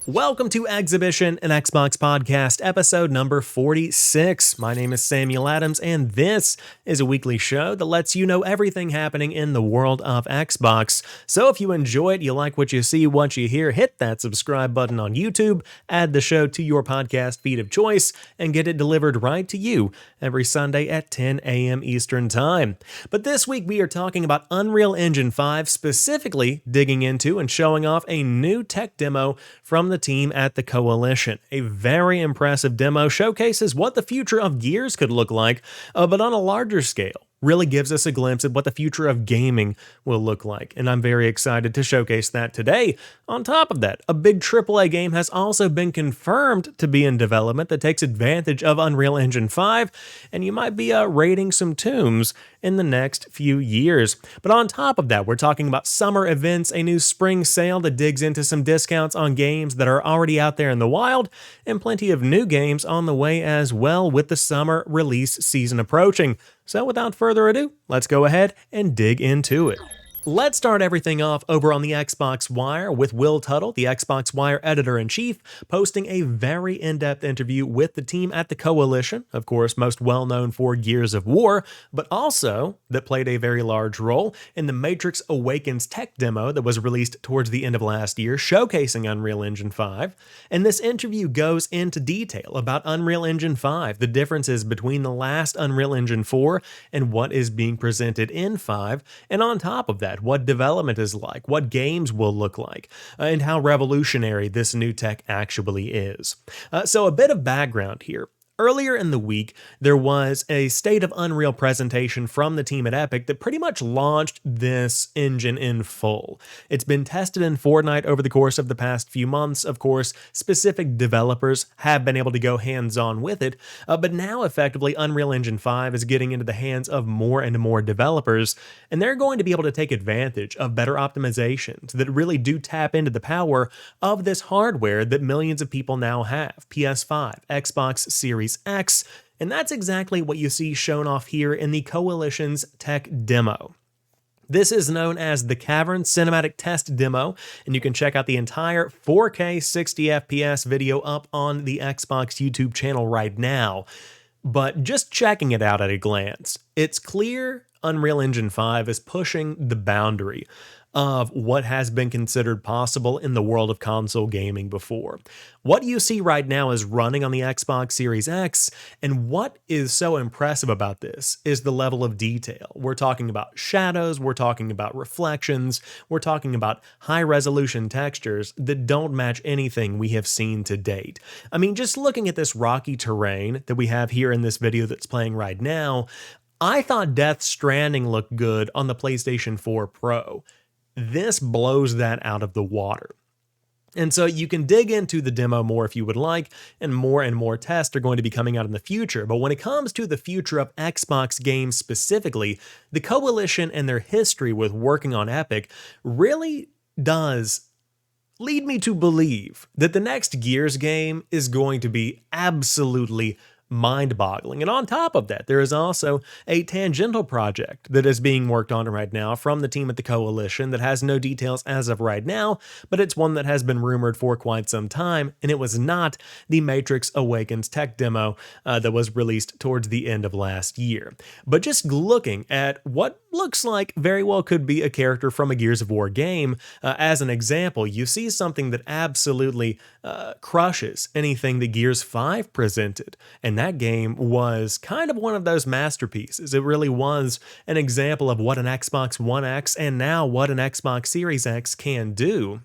Welcome to Xhibition, an Xbox podcast, episode number 46. My name is Samuel Adams, and this is a weekly show that lets you know everything happening in the world of Xbox. So if you enjoy it, you like what you see, what you hear, hit that subscribe button on YouTube, add the show to your podcast feed of choice, and get it delivered right to you every Sunday at 10 a.m. Eastern Time. But this week we are talking about Unreal Engine 5, specifically digging into and showing off a new tech demo from the team at the Coalition. A very impressive demo showcases what the future of Gears could look like, but on a larger scale. Really gives us a glimpse at what the future of gaming will look like, and I'm very excited to showcase that today. On top of that, a big AAA game has also been confirmed to be in development that takes advantage of Unreal Engine 5, and you might be raiding some tombs in the next few years. But on top of that, we're talking about summer events, a new spring sale that digs into some discounts on games that are already out there in the wild, and plenty of new games on the way as well with the summer release season approaching. So without further ado, let's go ahead and dig into it. Let's start everything off over on the Xbox Wire with Will Tuttle, the Xbox Wire editor-in-chief, posting a very in-depth interview with the team at the Coalition, of course most well known for Gears of War, but also that played a very large role in the Matrix Awakens tech demo that was released towards the end of last year, showcasing Unreal Engine 5. And this interview goes into detail about Unreal Engine 5, the differences between the last Unreal Engine 4 and what is being presented in 5, and on top of that, what development is like, what games will look like, and how revolutionary this new tech actually is. So a bit of background here. Earlier in the week, there was a State of Unreal presentation from the team at Epic that pretty much launched this engine in full. It's been tested in Fortnite over the course of the past few months. Of course, specific developers have been able to go hands-on with it, but now effectively Unreal Engine 5 is getting into the hands of more and more developers, and they're going to be able to take advantage of better optimizations that really do tap into the power of this hardware that millions of people now have: PS5, Xbox Series X, and that's exactly what you see shown off here in the Coalition's tech demo. This is known as the Cavern Cinematic Test Demo, and you can check out the entire 4K 60 FPS video up on the Xbox YouTube channel right now. But just checking it out at a glance, it's clear Unreal Engine 5 is pushing the boundary of what has been considered possible in the world of console gaming before. What you see right now is running on the Xbox Series X, and what is so impressive about this is the level of detail. We're talking about shadows, we're talking about reflections, we're talking about high-resolution textures that don't match anything we have seen to date. I mean, just looking at this rocky terrain that we have here in this video that's playing right now, I thought Death Stranding looked good on the PlayStation 4 Pro. This blows that out of the water. And so you can dig into the demo more if you would like, and more tests are going to be coming out in the future. But when it comes to the future of Xbox games specifically, the Coalition and their history with working on Epic really does lead me to believe that the next Gears game is going to be absolutely mind-boggling. And on top of that, there is also a tangential project that is being worked on right now from the team at the Coalition that has no details as of right now, but it's one that has been rumored for quite some time, and it was not the Matrix Awakens tech demo that was released towards the end of last year. But just looking at what looks like very well could be a character from a Gears of War game, as an example, you see something that absolutely crushes anything that Gears 5 presented, and that game was kind of one of those masterpieces. It really was an example of what an Xbox One X and now what an Xbox Series X can do.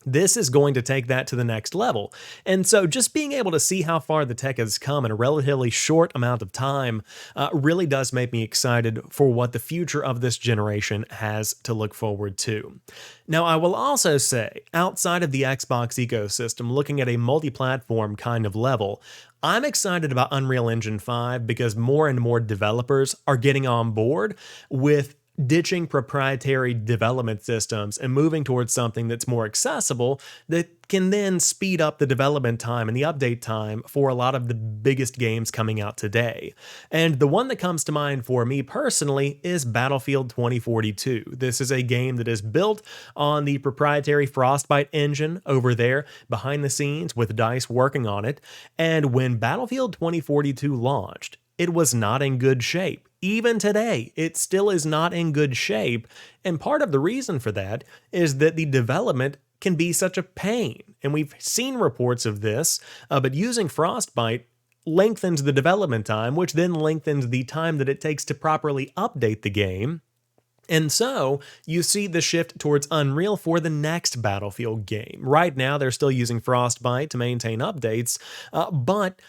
This is going to take that to the next level. And so just being able to see how far the tech has come in a relatively short amount of time really does make me excited for what the future of this generation has to look forward to. Now, I will also say, outside of the Xbox ecosystem, looking at a multi-platform kind of level, I'm excited about Unreal Engine 5 because more and more developers are getting on board with ditching proprietary development systems and moving towards something that's more accessible that can then speed up the development time and the update time for a lot of the biggest games coming out today. And the one that comes to mind for me personally is Battlefield 2042. This is a game that is built on the proprietary Frostbite engine over there behind the scenes with DICE working on it. And when Battlefield 2042 launched, it was not in good shape. Even today, it still is not in good shape, and part of the reason for that is that the development can be such a pain, and we've seen reports of this, but using Frostbite lengthens the development time, which then lengthens the time that it takes to properly update the game. And so, you see the shift towards Unreal for the next Battlefield game. Right now, they're still using Frostbite to maintain updates, but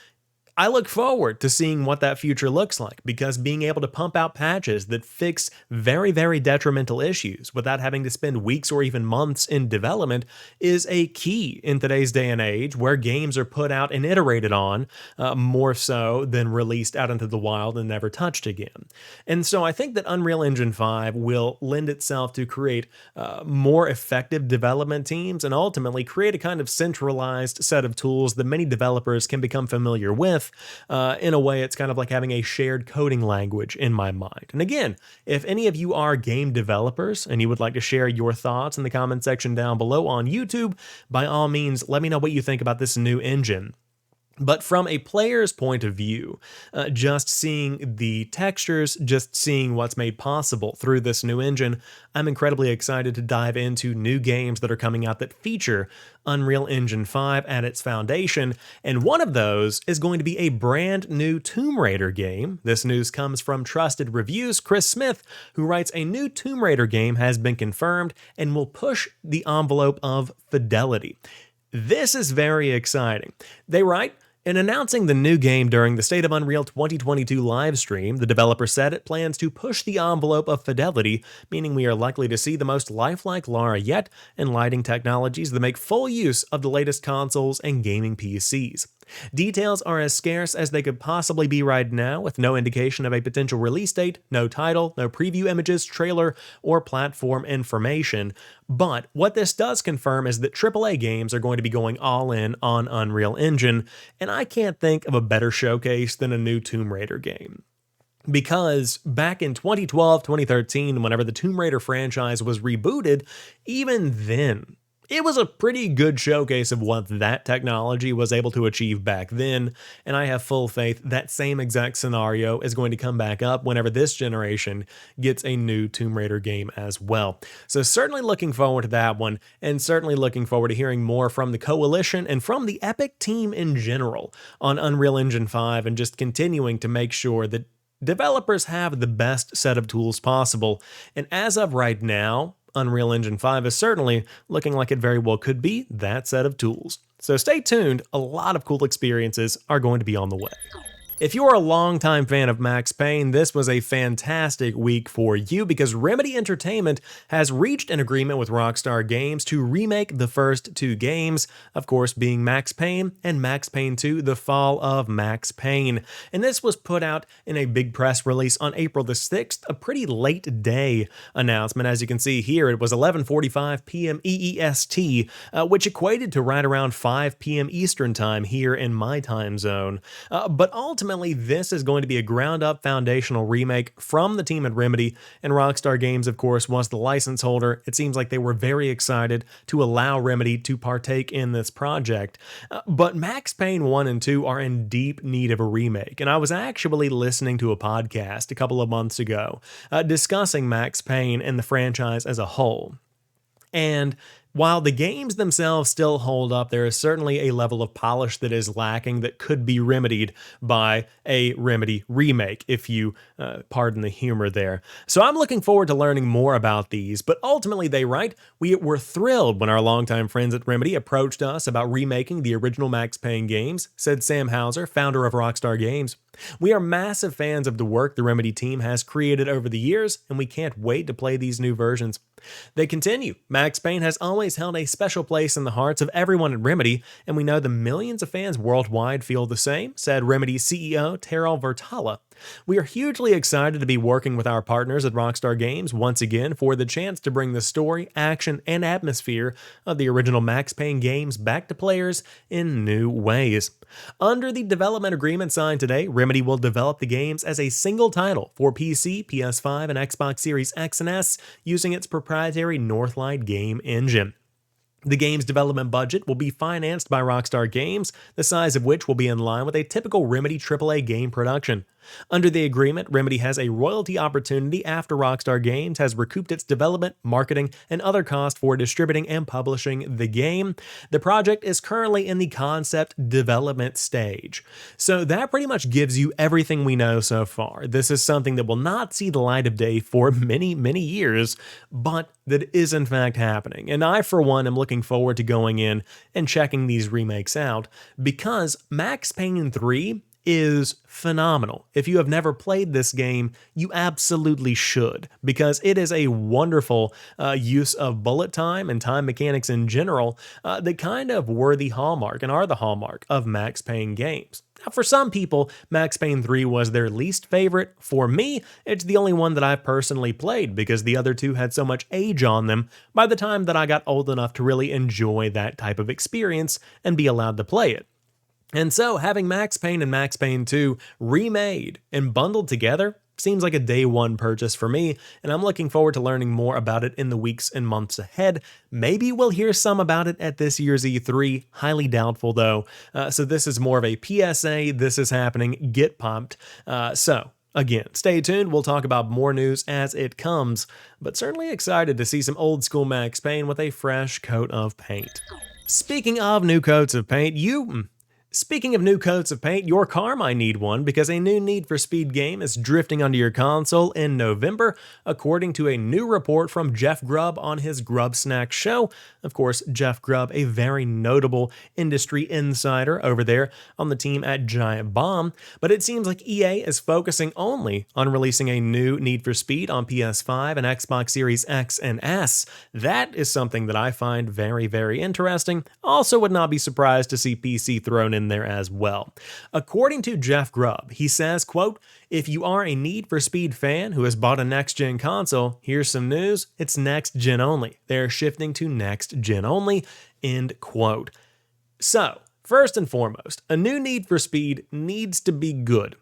I look forward to seeing what that future looks like, because being able to pump out patches that fix very, very detrimental issues without having to spend weeks or even months in development is a key in today's day and age, where games are put out and iterated on more so than released out into the wild and never touched again. And so I think that Unreal Engine 5 will lend itself to create more effective development teams and ultimately create a kind of centralized set of tools that many developers can become familiar with. In a way, it's kind of like having a shared coding language in my mind. And again, if any of you are game developers and you would like to share your thoughts in the comment section down below on YouTube, by all means, let me know what you think about this new engine. But from a player's point of view, just seeing the textures, just seeing what's made possible through this new engine, I'm incredibly excited to dive into new games that are coming out that feature Unreal Engine 5 at its foundation, and one of those is going to be a brand new Tomb Raider game. This news comes from Trusted Reviews. Chris Smith, who writes, a new Tomb Raider game has been confirmed and will push the envelope of fidelity. This is very exciting. They write, in announcing the new game during the State of Unreal 2022 livestream, the developer said it plans to push the envelope of fidelity, meaning we are likely to see the most lifelike Lara yet, and lighting technologies that make full use of the latest consoles and gaming PCs. Details are as scarce as they could possibly be right now, with no indication of a potential release date, no title, no preview images, trailer, or platform information. But what this does confirm is that AAA games are going to be going all in on Unreal Engine, and I can't think of a better showcase than a new Tomb Raider game. Because back in 2012, 2013, whenever the Tomb Raider franchise was rebooted, even then, it was a pretty good showcase of what that technology was able to achieve back then, and I have full faith that same exact scenario is going to come back up whenever this generation gets a new Tomb Raider game as well. So certainly looking forward to that one, and certainly looking forward to hearing more from the Coalition and from the Epic team in general on Unreal Engine 5, and just continuing to make sure that developers have the best set of tools possible. And as of right now, Unreal Engine 5 is certainly looking like it very well could be that set of tools. So stay tuned, a lot of cool experiences are going to be on the way. If you're a longtime fan of Max Payne, this was a fantastic week for you, because Remedy Entertainment has reached an agreement with Rockstar Games to remake the first two games, of course being Max Payne and Max Payne 2: The Fall of Max Payne. And this was put out in a big press release on April the 6th, a pretty late day announcement. As you can see here, it was 11:45 p.m. EEST, which equated to right around 5 p.m. Eastern Time here in my time zone. But ultimately, this is going to be a ground-up foundational remake from the team at Remedy, and Rockstar Games, of course, was the license holder. It seems like they were very excited to allow Remedy to partake in this project. But Max Payne 1 and 2 are in deep need of a remake, and I was actually listening to a podcast a couple of months ago discussing Max Payne and the franchise as a whole. And while the games themselves still hold up, there is certainly a level of polish that is lacking that could be remedied by a Remedy remake, if you pardon the humor there. So I'm looking forward to learning more about these, but ultimately they write, we were thrilled when our longtime friends at Remedy approached us about remaking the original Max Payne games, said Sam Houser, founder of Rockstar Games. We are massive fans of the work the Remedy team has created over the years, and we can't wait to play these new versions. They continue. Max Payne has always held a special place in the hearts of everyone at Remedy, and we know the millions of fans worldwide feel the same, said Remedy CEO Terrell Vertala. We are hugely excited to be working with our partners at Rockstar Games once again for the chance to bring the story, action, and atmosphere of the original Max Payne games back to players in new ways. Under the development agreement signed today, Remedy will develop the games as a single title for PC, PS5, and Xbox Series X and S using its proprietary Northlight game engine. The game's development budget will be financed by Rockstar Games, the size of which will be in line with a typical Remedy AAA game production. Under the agreement, Remedy has a royalty opportunity after Rockstar Games has recouped its development, marketing, and other costs for distributing and publishing the game. The project is currently in the concept development stage. So that pretty much gives you everything we know so far. This is something that will not see the light of day for many, many years, but that is in fact happening. And I, for one, am looking forward to going in and checking these remakes out because Max Payne 3 is phenomenal. If you have never played this game, you absolutely should, because it is a wonderful use of bullet time and time mechanics in general that kind of were the hallmark and are the hallmark of Max Payne games. Now, for some people, Max Payne 3 was their least favorite. For me, it's the only one that I've personally played because the other two had so much age on them by the time that I got old enough to really enjoy that type of experience and be allowed to play it. And so, having Max Payne and Max Payne 2 remade and bundled together seems like a day one purchase for me, and I'm looking forward to learning more about it in the weeks and months ahead. Maybe we'll hear some about it at this year's E3, highly doubtful though. So this is more of a PSA, this is happening, get pumped. Again, stay tuned, we'll talk about more news as it comes, but certainly excited to see some old school Max Payne with a fresh coat of paint. Speaking of new coats of paint, Speaking of new coats of paint, your car might need one because a new Need for Speed game is drifting onto your console in November, according to a new report from Jeff Grubb on his Grubb Snack show. Of course, Jeff Grubb, a very notable industry insider over there on the team at Giant Bomb, but it seems like EA is focusing only on releasing a new Need for Speed on PS5 and Xbox Series X and S. That is something that I find very, very interesting. Also would not be surprised to see PC thrown in there as well. According to Jeff Grubb, he says, quote, "If you are a Need for Speed fan who has bought a next-gen console, here's some news, it's next-gen only. They're shifting to next-gen only," end quote. So, first and foremost, a new Need for Speed needs to be good.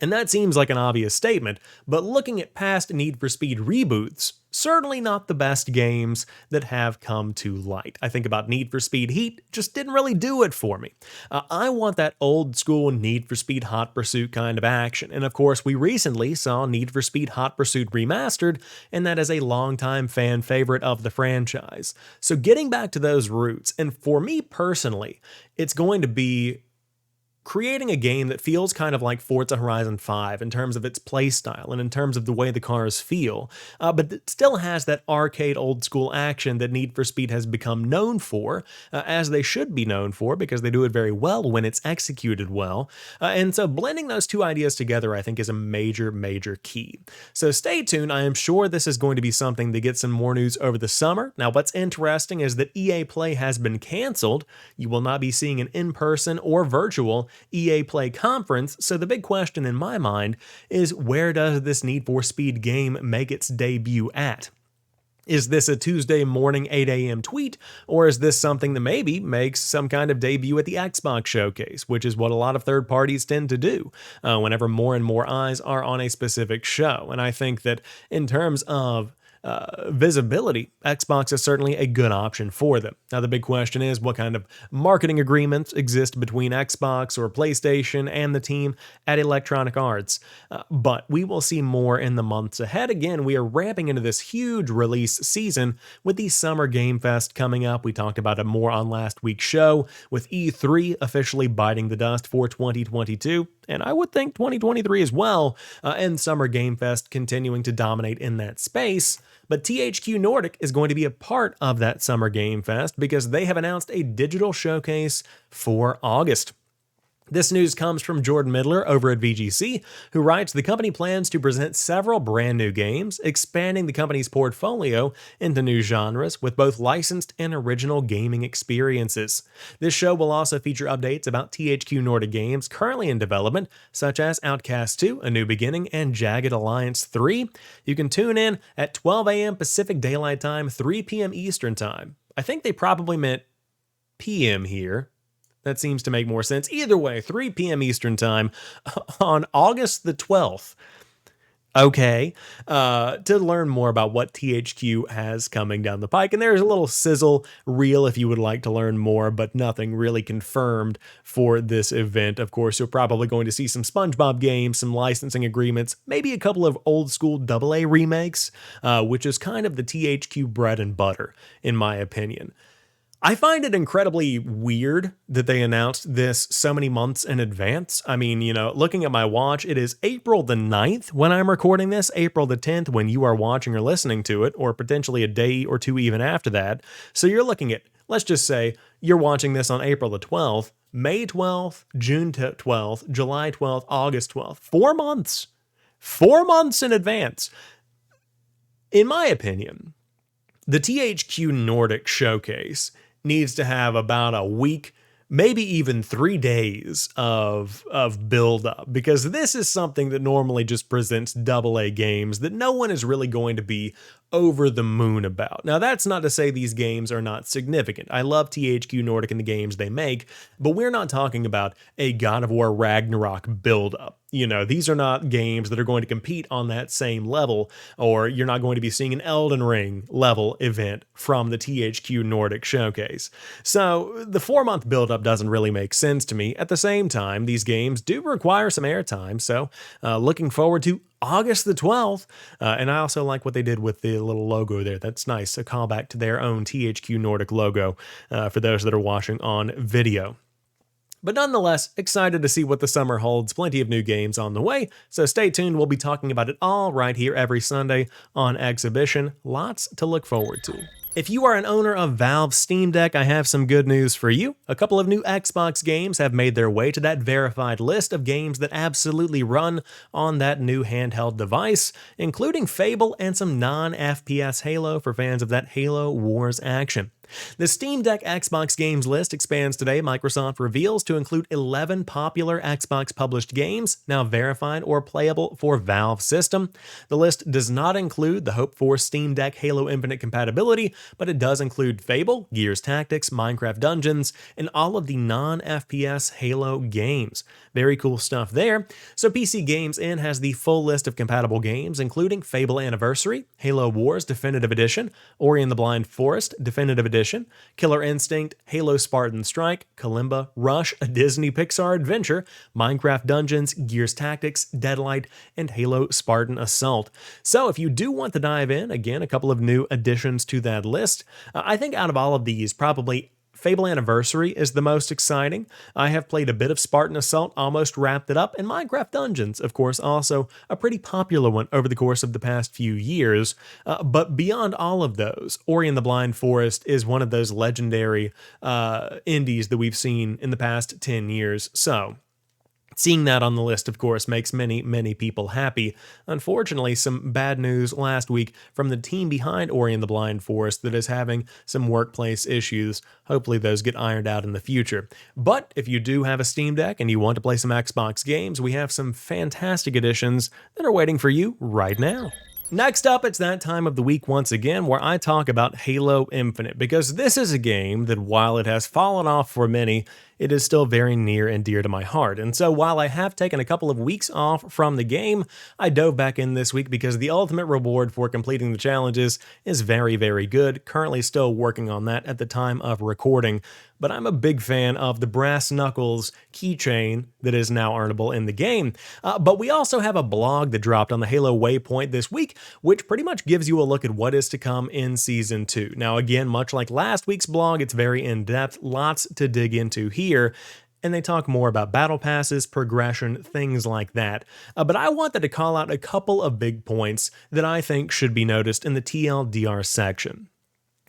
And that seems like an obvious statement, but looking at past Need for Speed reboots, certainly not the best games that have come to light. I think about Need for Speed Heat, just didn't really do it for me. I want that old school Need for Speed Hot Pursuit kind of action, and of course we recently saw Need for Speed Hot Pursuit Remastered, and that is a longtime fan favorite of the franchise. So getting back to those roots, and for me personally, it's going to be creating a game that feels kind of like Forza Horizon 5 in terms of its playstyle and in terms of the way the cars feel, but it still has that arcade old school action that Need for Speed has become known for, as they should be known for because they do it very well when it's executed well. And so blending those two ideas together I think is a major, major key. So stay tuned, I am sure this is going to be something that gets some more news over the summer. Now what's interesting is that EA Play has been canceled. You will not be seeing an in-person or virtual EA Play conference, so the big question in my mind is where does this Need for Speed game make its debut at? Is this a Tuesday morning 8 a.m. tweet, or is this something that maybe makes some kind of debut at the Xbox showcase, which is what a lot of third parties tend to do whenever more and more eyes are on a specific show? And I think that in terms of visibility, Xbox is certainly a good option for them. Now, the big question is what kind of marketing agreements exist between Xbox or PlayStation and the team at Electronic Arts. But we will see more in the months ahead. Again, we are ramping into this huge release season with the Summer Game Fest coming up. We talked about it more on last week's show, with E3 officially biting the dust for 2022. And I would think 2023 as well, and Summer Game Fest continuing to dominate in that space. But THQ Nordic is going to be a part of that Summer Game Fest because they have announced a digital showcase for August. This news comes from Jordan Middler over at VGC, who writes, the company plans to present several brand new games, expanding the company's portfolio into new genres with both licensed and original gaming experiences. This show will also feature updates about THQ Nordic games currently in development, such as Outcast 2, A New Beginning, and Jagged Alliance 3. You can tune in at 12 a.m. Pacific Daylight Time, 3 p.m. Eastern Time. I think they probably meant PM here. That seems to make more sense. Either way, 3 p.m. Eastern Time on August the 12th. Okay, to learn more about what THQ has coming down the pike. And there's a little sizzle reel if you would like to learn more, but nothing really confirmed for this event. Of course, you're probably going to see some SpongeBob games, some licensing agreements, maybe a couple of old school AA remakes, which is kind of the THQ bread and butter, in my opinion. I find it incredibly weird that they announced this so many months in advance. I mean, looking at my watch, it is April the 9th when I'm recording this, April the 10th when you are watching or listening to it, or potentially a day or two even after that. So you're looking at, let's just say, you're watching this on April the 12th, May 12th, June 12th, July 12th, August 12th. 4 months. 4 months in advance. In my opinion, the THQ Nordic showcase needs to have about a week, maybe even 3 days of build-up, because this is something that normally just presents AA games that no one is really going to be over the moon about. Now, that's not to say these games are not significant. I love THQ Nordic and the games they make, but we're not talking about a God of War Ragnarok build-up. These are not games that are going to compete on that same level, or you're not going to be seeing an Elden Ring level event from the THQ Nordic showcase. So the 4-month build-up doesn't really make sense to me. At the same time, these games do require some airtime, so looking forward to August the 12th, and I also like what they did with the little logo there. That's nice, a callback to their own THQ Nordic logo for those that are watching on video. But nonetheless, excited to see what the summer holds. Plenty of new games on the way, so stay tuned. We'll be talking about it all right here every Sunday on Xhibition. Lots to look forward to. If you are an owner of Valve's Steam Deck, I have some good news for you. A couple of new Xbox games have made their way to that verified list of games that absolutely run on that new handheld device, including Fable and some non-FPS Halo for fans of that Halo Wars action. The Steam Deck Xbox games list expands today. Microsoft reveals to include 11 popular Xbox published games, now verified or playable for Valve system. The list does not include the hoped-for Steam Deck Halo Infinite compatibility, but it does include Fable, Gears Tactics, Minecraft Dungeons, and all of the non-FPS Halo games. Very cool stuff there. So PC Games In has the full list of compatible games, including Fable Anniversary, Halo Wars Definitive Edition, Ori and the Blind Forest Definitive Edition, Killer Instinct, Halo Spartan Strike, Kalimba, Rush, a Disney Pixar Adventure, Minecraft Dungeons, Gears Tactics, Deadlight, and Halo Spartan Assault. So if you do want to dive in, again, a couple of new additions to that list. I think out of all of these, probably Fable Anniversary is the most exciting. I have played a bit of Spartan Assault, almost wrapped it up, and Minecraft Dungeons, of course, also a pretty popular one over the course of the past few years. But beyond all of those, Ori and the Blind Forest is one of those legendary indies that we've seen in the past 10 years. So seeing that on the list, of course, makes many, many people happy. Unfortunately, some bad news last week from the team behind Ori and the Blind Forest that is having some workplace issues. Hopefully those get ironed out in the future. But if you do have a Steam Deck and you want to play some Xbox games, we have some fantastic additions that are waiting for you right now. Next up, it's that time of the week once again where I talk about Halo Infinite, because this is a game that, while it has fallen off for many, it is still very near and dear to my heart. And so while I have taken a couple of weeks off from the game, I dove back in this week because the ultimate reward for completing the challenges is very, very good. Currently still working on that at the time of recording, but I'm a big fan of the Brass Knuckles keychain that is now earnable in the game. But we also have a blog that dropped on the Halo Waypoint this week, which pretty much gives you a look at what is to come in Season 2. Now again, much like last week's blog, it's very in-depth, lots to dig into here. And they talk more about battle passes, progression, things like that. But I wanted to call out a couple of big points that I think should be noticed in the TLDR section.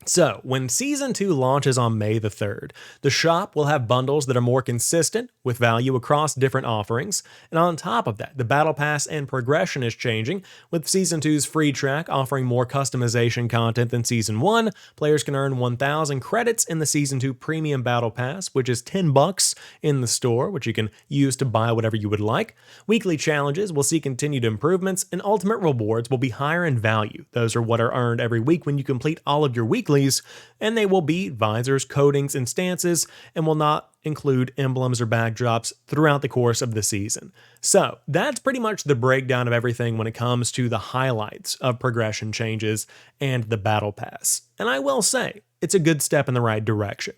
So, when Season 2 launches on May the 3rd, the shop will have bundles that are more consistent with value across different offerings, and on top of that, the Battle Pass and progression is changing, with Season 2's free track offering more customization content than Season 1. Players can earn 1,000 credits in the Season 2 Premium Battle Pass, which is $10 in the store, which you can use to buy whatever you would like. Weekly challenges will see continued improvements, and ultimate rewards will be higher in value. Those are what are earned every week when you complete all of your weeklies, and they will be visors, coatings, and stances, and will not include emblems or backdrops throughout the course of the season. So that's pretty much the breakdown of everything when it comes to the highlights of progression changes and the Battle Pass. And I will say, it's a good step in the right direction.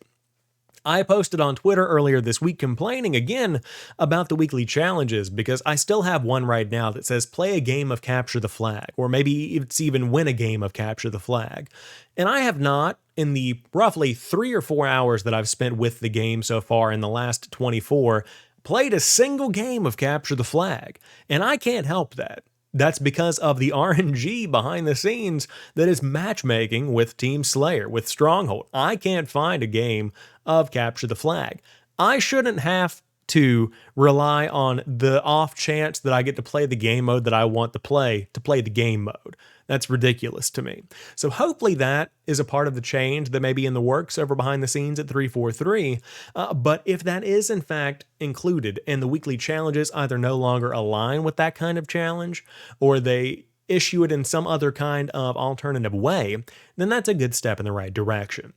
I posted on Twitter earlier this week complaining again about the weekly challenges because I still have one right now that says play a game of Capture the Flag, or maybe it's even win a game of Capture the Flag. And I have not, in the roughly 3 or 4 hours that I've spent with the game so far in the last 24, played a single game of Capture the Flag. And I can't help that. That's because of the RNG behind the scenes that is matchmaking with Team Slayer, with Stronghold. I can't find a game of Capture the Flag. I shouldn't have to rely on the off chance that I get to play the game mode that I want to play the game mode. That's ridiculous to me. So hopefully that is a part of the change that may be in the works over behind the scenes at 343. But if that is in fact included and the weekly challenges either no longer align with that kind of challenge or they issue it in some other kind of alternative way, then that's a good step in the right direction.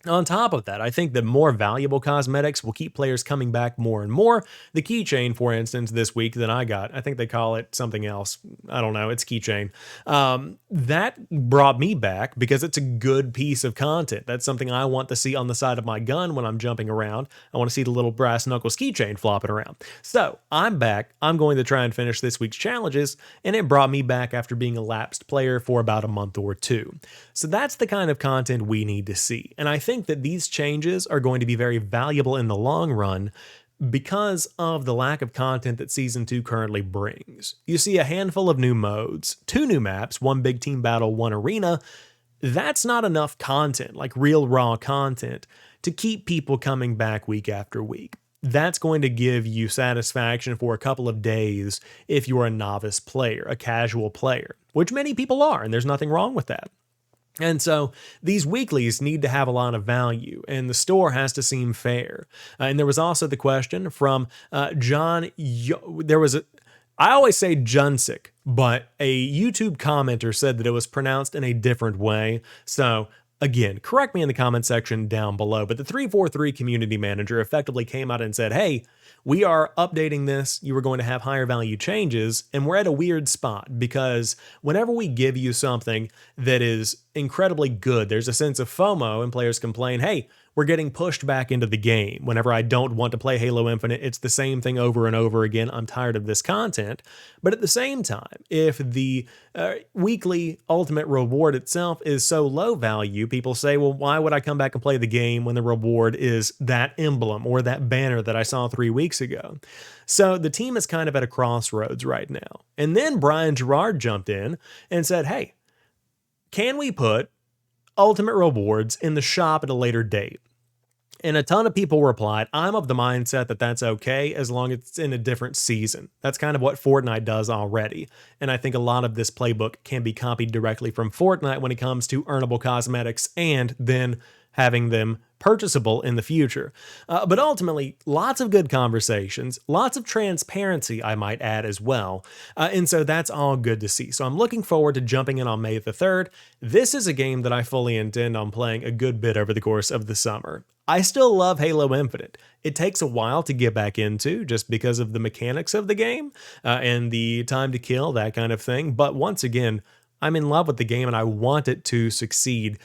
On top of that, I think that more valuable cosmetics will keep players coming back more and more. The keychain, for instance, this week that I got, I think they call it something else. I don't know, it's keychain. That brought me back because it's a good piece of content. That's something I want to see on the side of my gun when I'm jumping around. I want to see the little brass knuckles keychain flopping around. So I'm back. I'm going to try and finish this week's challenges, and it brought me back after being a lapsed player for about a month or two. So that's the kind of content we need to see. And I think that these changes are going to be very valuable in the long run because of the lack of content that Season 2 currently brings. You see a handful of new modes, 2 new maps, 1 big team battle, 1 arena. That's not enough content, like real raw content, to keep people coming back week after week. That's going to give you satisfaction for a couple of days if you're a novice player, a casual player, which many people are, and there's nothing wrong with that. And so these weeklies need to have a lot of value, and the store has to seem fair. And there was also the question from John. I always say Junsik, but a YouTube commenter said that it was pronounced in a different way. So again, correct me in the comment section down below. But the 343 community manager effectively came out and said, hey, we are updating this. You are going to have higher value changes, and we're at a weird spot because whenever we give you something that is incredibly good, there's a sense of FOMO, and players complain, hey, we're getting pushed back into the game. Whenever I don't want to play Halo Infinite, it's the same thing over and over again. I'm tired of this content. But at the same time, if the weekly ultimate reward itself is so low value, people say, well, why would I come back and play the game when the reward is that emblem or that banner that I saw 3 weeks ago? So the team is kind of at a crossroads right now. And then Brian Gerard jumped in and said, hey, can we put ultimate rewards in the shop at a later date? And a ton of people replied, I'm of the mindset that that's okay as long as it's in a different season. That's kind of what Fortnite does already. And I think a lot of this playbook can be copied directly from Fortnite when it comes to earnable cosmetics and then having them purchasable in the future. But ultimately, lots of good conversations, lots of transparency, I might add as well. And so that's all good to see. So I'm looking forward to jumping in on May the 3rd. This is a game that I fully intend on playing a good bit over the course of the summer. I still love Halo Infinite. It takes a while to get back into just because of the mechanics of the game and the time to kill, that kind of thing. But once again, I'm in love with the game and I want it to succeed.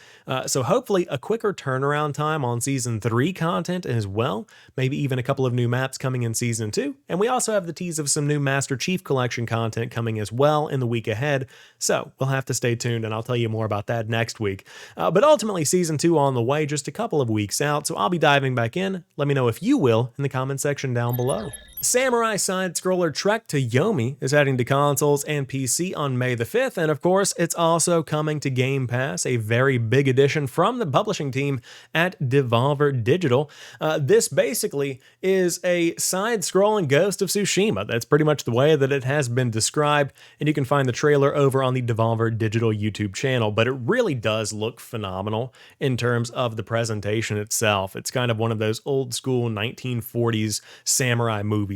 So hopefully a quicker turnaround time on Season 3 content as well. Maybe even a couple of new maps coming in Season 2. And we also have the tease of some new Master Chief Collection content coming as well in the week ahead. So we'll have to stay tuned and I'll tell you more about that next week. But ultimately Season 2 on the way, just a couple of weeks out. So I'll be diving back in. Let me know if you will in the comment section down below. Samurai side-scroller Trek to Yomi is heading to consoles and PC on May the 5th, and of course, it's also coming to Game Pass, a very big addition from the publishing team at Devolver Digital. This basically is a side-scrolling Ghost of Tsushima. That's pretty much the way that it has been described, and you can find the trailer over on the Devolver Digital YouTube channel, but it really does look phenomenal in terms of the presentation itself. It's kind of one of those old-school 1940s samurai movies.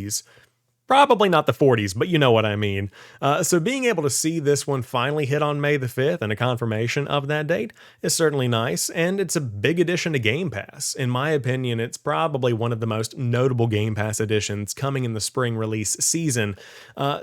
Probably not the 40s, but you know what I mean. So being able to see this one finally hit on May the 5th and a confirmation of that date is certainly nice, and it's a big addition to Game Pass. In my opinion, it's probably one of the most notable Game Pass additions coming in the spring release season.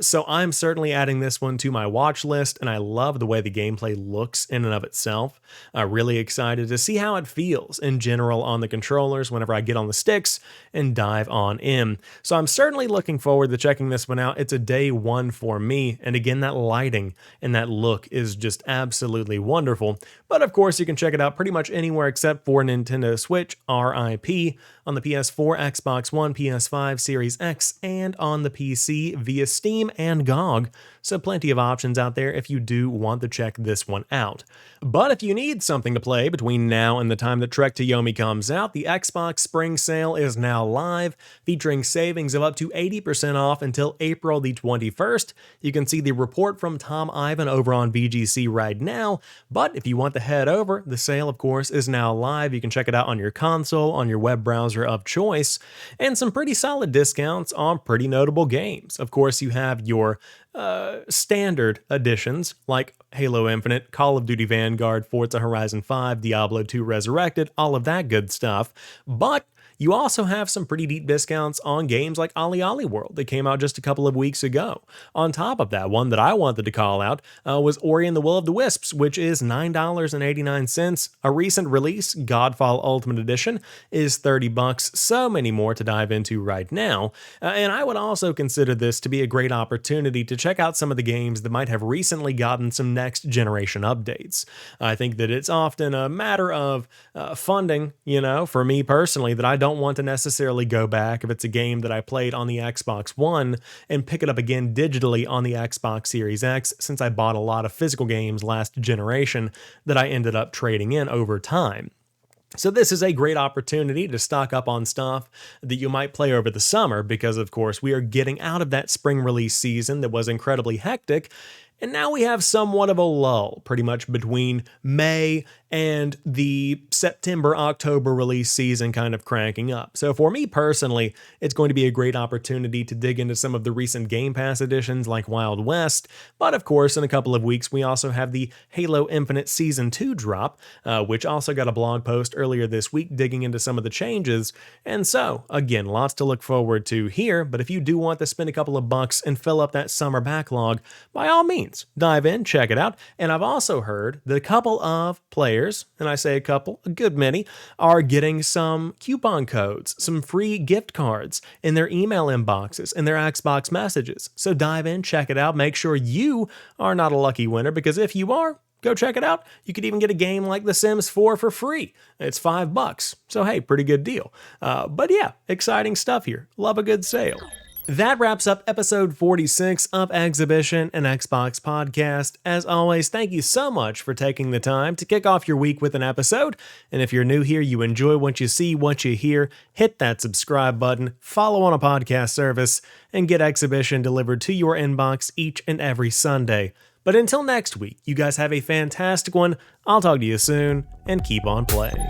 So I'm certainly adding this one to my watch list, and I love the way the gameplay looks in and of itself. Really excited to see how it feels in general on the controllers whenever I get on the sticks and dive on in. So I'm certainly looking forward to checking this one out. It's a day one for me, and again, that lighting and that look is just absolutely wonderful. But of course, you can check it out pretty much anywhere except for Nintendo Switch, RIP, on the PS4, Xbox One, PS5, Series X, and on the PC via Steam and GOG. So plenty of options out there if you do want to check this one out. But if you need something to play between now and the time that Trek to Yomi comes out, the Xbox Spring Sale is now live, featuring savings of up to 80% off until April the 21st. You can see the report from Tom Ivan over on VGC right now, but if you want to head over, the sale, of course, is now live. You can check it out on your console, on your web browser of choice, and some pretty solid discounts on pretty notable games. Of course, you have your standard editions like Halo Infinite, Call of Duty Vanguard, Forza Horizon 5, Diablo 2 Resurrected, all of that good stuff. But you also have some pretty deep discounts on games like Ollie Ollie World that came out just a couple of weeks ago. On top of that, one that I wanted to call out was Ori and the Will of the Wisps, which is $9.89. A recent release, Godfall Ultimate Edition, is $30. So many more to dive into right now. And I would also consider this to be a great opportunity to check out some of the games that might have recently gotten some next generation updates. I think that it's often a matter of funding, for me personally, that I don't want to necessarily go back if it's a game that I played on the Xbox One and pick it up again digitally on the Xbox Series X, since I bought a lot of physical games last generation that I ended up trading in over time. So this is a great opportunity to stock up on stuff that you might play over the summer because, of course, we are getting out of that spring release season that was incredibly hectic, and now we have somewhat of a lull, pretty much between May and the September-October release season kind of cranking up. So for me personally, it's going to be a great opportunity to dig into some of the recent Game Pass editions like Wild West, but of course in a couple of weeks we also have the Halo Infinite Season 2 drop, which also got a blog post earlier this week digging into some of the changes, and so, again, lots to look forward to here, but if you do want to spend a couple of bucks and fill up that summer backlog, by all means, dive in, check it out, and I've also heard that a couple of players, and I say a couple, a good many, are getting some coupon codes, some free gift cards in their email inboxes and their Xbox messages. So dive in, check it out, make sure you are not a lucky winner, because if you are, go check it out. You could even get a game like The Sims 4 for free. It's $5. So hey, pretty good deal. But yeah, exciting stuff here. Love a good sale. That wraps up episode 46 of Xhibition, an Xbox podcast. As always, thank you so much for taking the time to kick off your week with an episode. And if you're new here, you enjoy what you see, what you hear, hit that subscribe button, follow on a podcast service, and get Xhibition delivered to your inbox each and every Sunday. But until next week, you guys have a fantastic one. I'll talk to you soon, and keep on playing.